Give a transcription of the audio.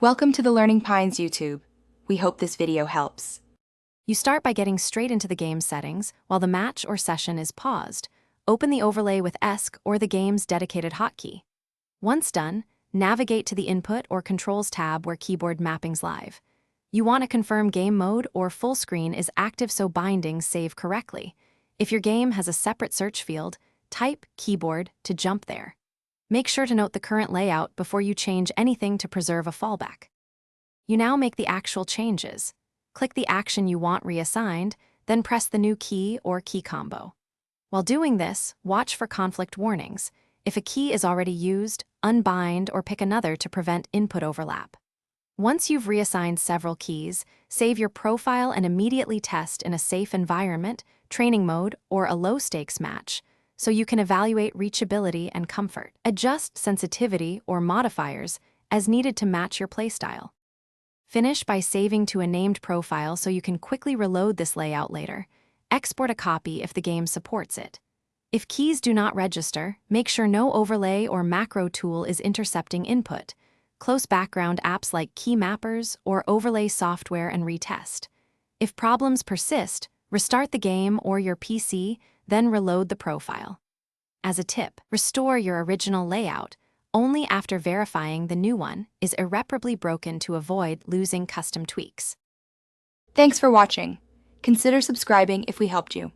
Welcome to the Learning Pines YouTube. We hope this video helps. You start by getting straight into the game settings while the match or session is paused. Open the overlay with ESC or the game's dedicated hotkey. Once done, navigate to the Input or Controls tab where keyboard mapping's live. You want to confirm game mode or full screen is active so bindings save correctly. If your game has a separate search field, type keyboard to jump there. Make sure to note the current layout before you change anything to preserve a fallback. You now make the actual changes. Click the action you want reassigned, then press the new key or key combo. While doing this, watch for conflict warnings. If a key is already used, unbind or pick another to prevent input overlap. Once you've reassigned several keys, save your profile and immediately test in a safe environment, training mode, or a low-stakes match, so you can evaluate reachability and comfort. Adjust sensitivity or modifiers as needed to match your playstyle. Finish by saving to a named profile so you can quickly reload this layout later. Export a copy if the game supports it. If keys do not register, make sure no overlay or macro tool is intercepting input. Close background apps like key mappers or overlay software and retest. If problems persist, restart the game or your PC, then reload the profile. As a tip, restore your original layout only after verifying the new one is irreparably broken to avoid losing custom tweaks. Thanks for watching. Consider subscribing if we helped you.